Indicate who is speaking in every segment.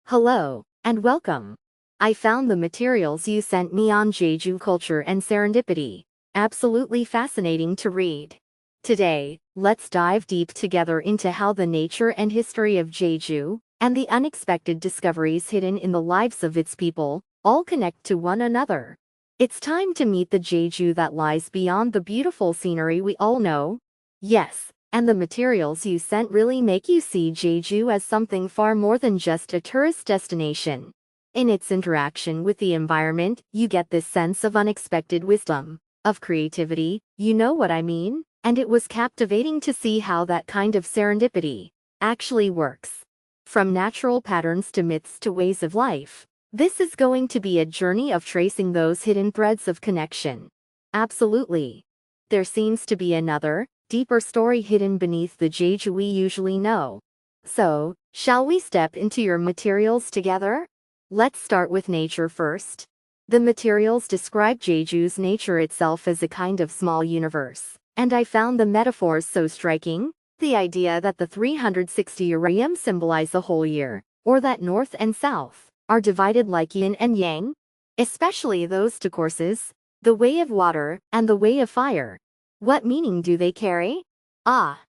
Speaker 1: Hello, and welcome. I found the materials you sent me on Jeju culture and serendipity absolutely fascinating to read. Today, let's dive deep together into how the nature and history of Jeju, and the unexpected discoveries hidden in the lives of its people, all connect to one another. It's time to meet the Jeju that lies beyond the beautiful scenery we all know. Yes, and the materials you sent really make you see Jeju as something far more than just a tourist destination. In its interaction with the environment, you get this sense of unexpected wisdom, of creativity, you know what I mean? And it was captivating to see how that kind of serendipity actually works. From natural patterns to myths to ways of life, this is going to be a journey of tracing those hidden threads of connection. Absolutely. There seems to be another, deeper story hidden beneath the Jeju we usually know. So, shall we step into your materials together? Let's start with nature first. The materials describe Jeju's nature itself as a kind of small universe, and I found the metaphors so striking. The idea that the 360 Urium symbolize the whole year, or that north and south are divided like yin and yang, especially those two courses, the way of water and the way of fire. What meaning do they carry?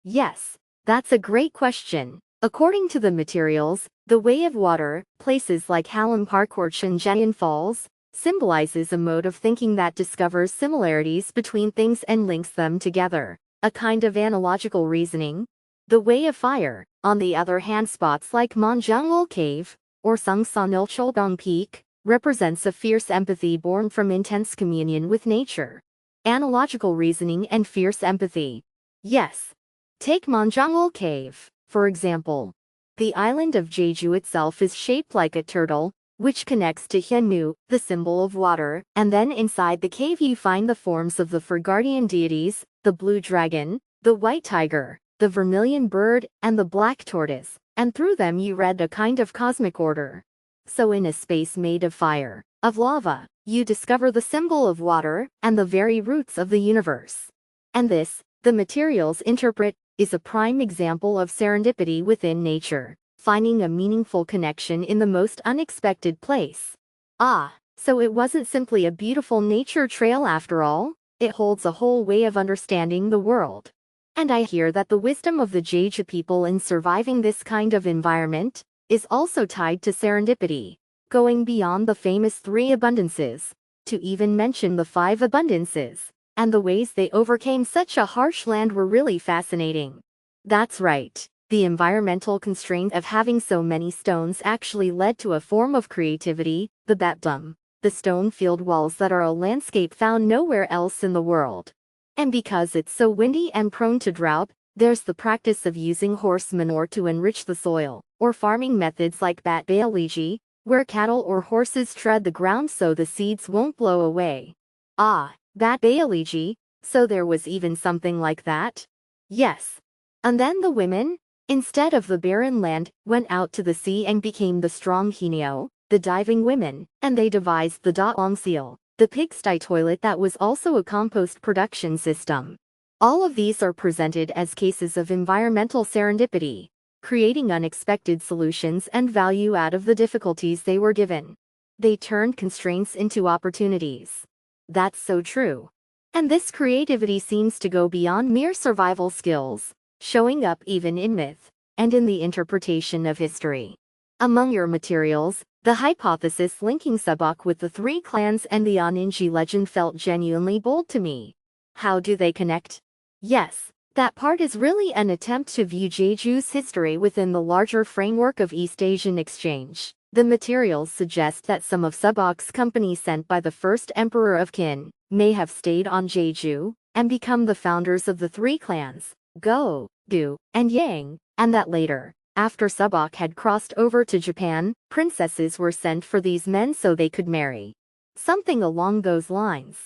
Speaker 1: Yes, that's a great question. According to the materials, the way of water, places like Hallam Park or Chunjayan Falls, symbolizes a mode of thinking that discovers similarities between things and links them together, a kind of analogical reasoning. The way of fire, on the other hand, spots like Monjangul Cave, or Sungsanil Cholbong Peak, represents a fierce empathy born from intense communion with nature. Analogical reasoning and fierce empathy. Yes. Take Monjangul Cave, for example. The island of Jeju itself is shaped like a turtle, which connects to Hyunmu, the symbol of water, and then inside the cave you find the forms of the four guardian deities, the blue dragon, the white tiger, the vermilion bird, and the black tortoise, and through them you read a kind of cosmic order. So in a space made of fire, of lava, you discover the symbol of water and the very roots of the universe. And this, the materials interpret, is a prime example of serendipity within nature, finding a meaningful connection in the most unexpected place. So it wasn't simply a beautiful nature trail after all, it holds a whole way of understanding the world. And I hear that the wisdom of the Jeju people in surviving this kind of environment is also tied to serendipity, going beyond the famous 3 abundances, to even mention the 5 abundances, and the ways they overcame such a harsh land were really fascinating. That's right, the environmental constraint of having so many stones actually led to a form of creativity, the batdum, the stone-filled walls that are a landscape found nowhere else in the world. And because it's so windy and prone to drought, there's the practice of using horse manure to enrich the soil, or farming methods like bat biology, where cattle or horses tread the ground so the seeds won't blow away. Bat biology, so there was even something like that? Yes. And then the women, instead of the barren land, went out to the sea and became the strong Hinyo, the diving women, and they devised the daong seal, the pigsty toilet that was also a compost production system. All of these are presented as cases of environmental serendipity, creating unexpected solutions and value out of the difficulties they were given. They turned constraints into opportunities. That's so true. And this creativity seems to go beyond mere survival skills, showing up even in myth, and in the interpretation of history. Among your materials, the hypothesis linking Sabak with the 3 clans and the Oninji legend felt genuinely bold to me. How do they connect? Yes, that part is really an attempt to view Jeju's history within the larger framework of East Asian exchange. The materials suggest that some of Sabak's company sent by the first emperor of Qin may have stayed on Jeju and become the founders of the 3 clans, Go, Gu, and Yang, and that later, after Sabak had crossed over to Japan, princesses were sent for these men so they could marry. Something along those lines.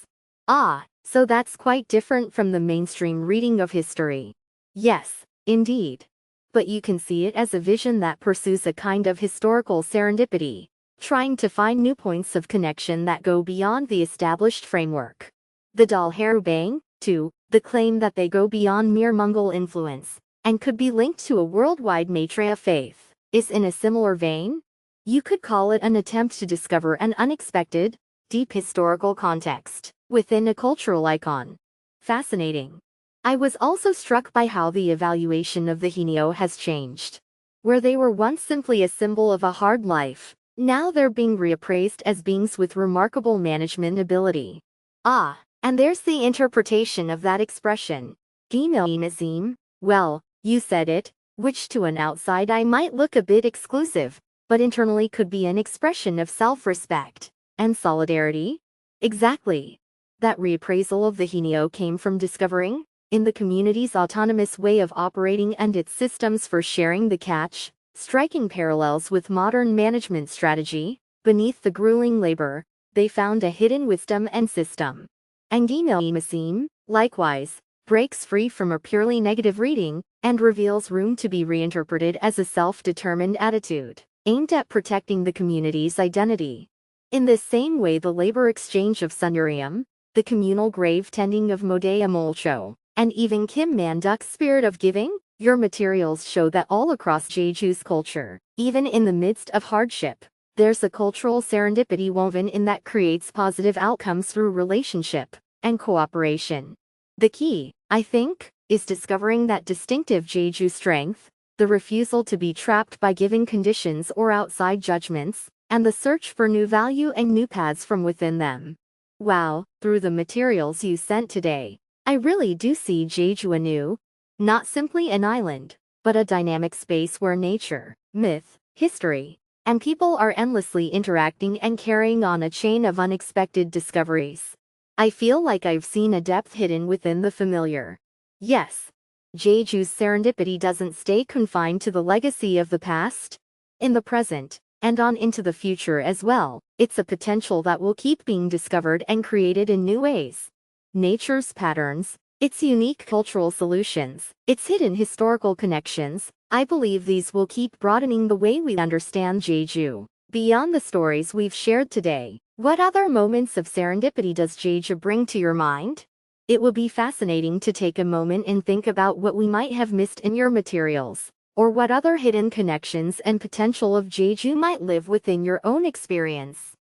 Speaker 1: So that's quite different from the mainstream reading of history. Yes, indeed. But you can see it as a vision that pursues a kind of historical serendipity, trying to find new points of connection that go beyond the established framework. The Dalharu Bang, too, the claim that they go beyond mere Mongol influence, and could be linked to a worldwide Maitreya faith, is in a similar vein. You could call it an attempt to discover an unexpected, deep historical context within a cultural icon. Fascinating. I was also struck by how the evaluation of the Hinio has changed. Where they were once simply a symbol of a hard life, now they're being reappraised as beings with remarkable management ability. Ah, and there's the interpretation of that expression. Ginoimazim, well, you said it, which to an outside eye might look a bit exclusive, but internally could be an expression of self-respect and solidarity. Exactly. That reappraisal of the Hinio came from discovering, in the community's autonomous way of operating and its systems for sharing the catch, striking parallels with modern management strategy. Beneath the grueling labor, they found a hidden wisdom and system. Angino Imasim, likewise, breaks free from a purely negative reading and reveals room to be reinterpreted as a self-determined attitude, aimed at protecting the community's identity. In this same way, the labor exchange of Sunurium, the communal grave tending of Modea Molcho, and even Kim Manduk's spirit of giving, your materials show that all across Jeju's culture, even in the midst of hardship, there's a cultural serendipity woven in that creates positive outcomes through relationship and cooperation. The key, I think, is discovering that distinctive Jeju strength, the refusal to be trapped by given conditions or outside judgments, and the search for new value and new paths from within them. Wow, through the materials you sent today, I really do see Jeju anew. Not simply an island, but a dynamic space where nature, myth, history, and people are endlessly interacting and carrying on a chain of unexpected discoveries. I feel like I've seen a depth hidden within the familiar. Yes, Jeju's serendipity doesn't stay confined to the legacy of the past. In the present, and on into the future as well, it's a potential that will keep being discovered and created in new ways. Nature's patterns, its unique cultural solutions, its hidden historical connections, I believe these will keep broadening the way we understand Jeju. Beyond the stories we've shared today, what other moments of serendipity does Jeju bring to your mind? It would be fascinating to take a moment and think about what we might have missed in your materials, or what other hidden connections and potential of Jeju might live within your own experience.